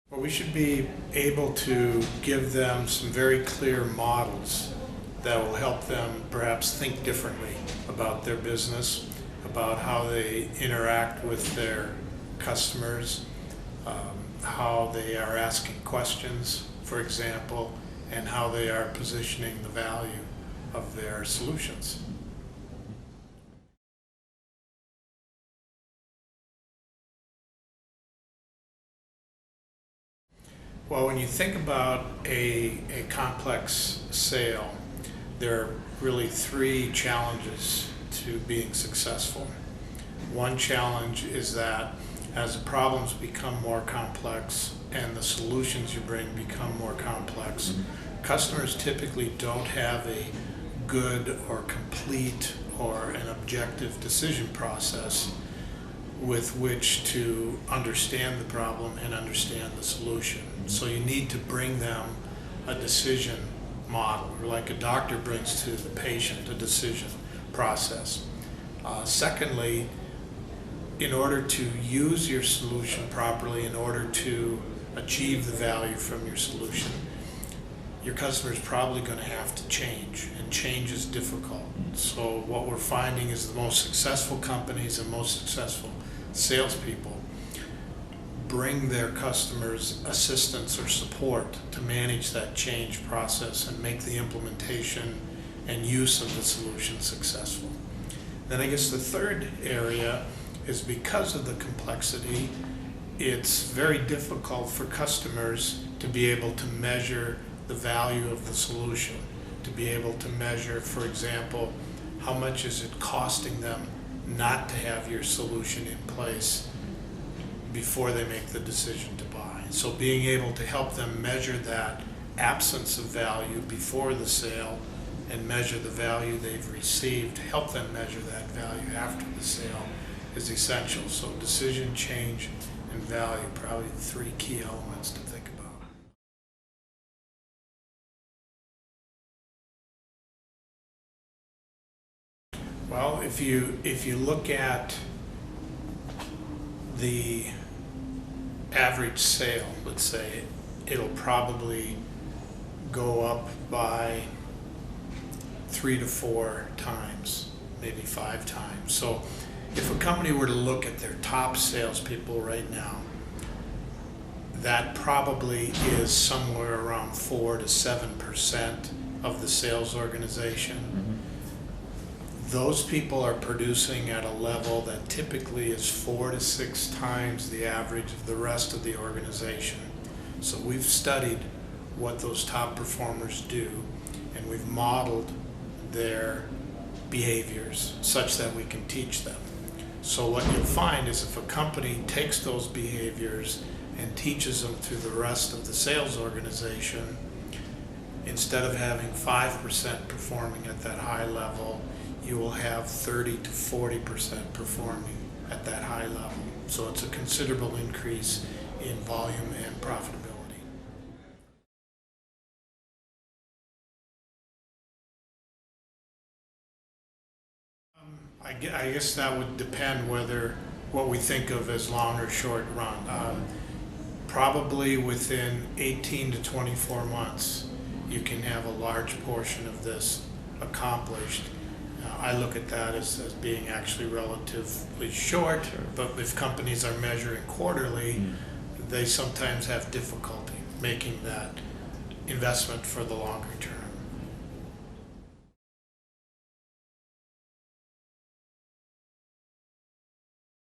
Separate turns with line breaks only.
Well, we should be able to give them some very clear models that will help them perhaps think differently about their business, about how they interact with their customers, how they are asking questions, for example, and how they are positioning the value of their solutions. Well, when you think about a complex sale, there are really three challenges to being successful. One challenge is that as the problems become more complex and the solutions you bring become more complex, customers typically don't have a good or complete or an objective decision process with which to understand the problem and understand the solution. So you need to bring them a decision model, or like a doctor brings to the patient a decision process. Secondly, in order to use your solution properly, in order to achieve the value from your solution, your customer is probably going to have to change, and change is difficult. So what we're finding is the most successful companies and most successful salespeople bring their customers assistance or support to manage that change process and make the implementation and use of the solution successful. Then I guess the third area is because of the complexity, it's very difficult for customers to be able to measure the value of the solution, to be able to measure, for example, how much is it costing them not to have your solution in place before they make the decision to buy. So being able to help them measure that absence of value before the sale and measure the value they've received, help them measure that value after the sale is essential. So decision, change, and value, probably the three key elements to think about. Well, if you look at the average sale, let's say, it'll probably go up by 3 to 4 times, maybe 5 times. So if a company were to look at their top salespeople right now, that probably is somewhere around 4 to 7% of the sales organization. Those people are producing at a level that typically is 4 to 6 times the average of the rest of the organization. So we've studied what those top performers do, and we've modeled their behaviors such that we can teach them. So what you'll find is if a company takes those behaviors and teaches them to the rest of the sales organization, instead of having 5% performing at that high level, you will have 30 to 40% performing at that high level. So it's a considerable increase in volume and profitability. I guess that would depend whether what we think of as long or short run. Probably within 18 to 24 months, you can have a large portion of this accomplished. I look at that as being actually relatively short, but if companies are measuring quarterly, they sometimes have difficulty making that investment for the longer term.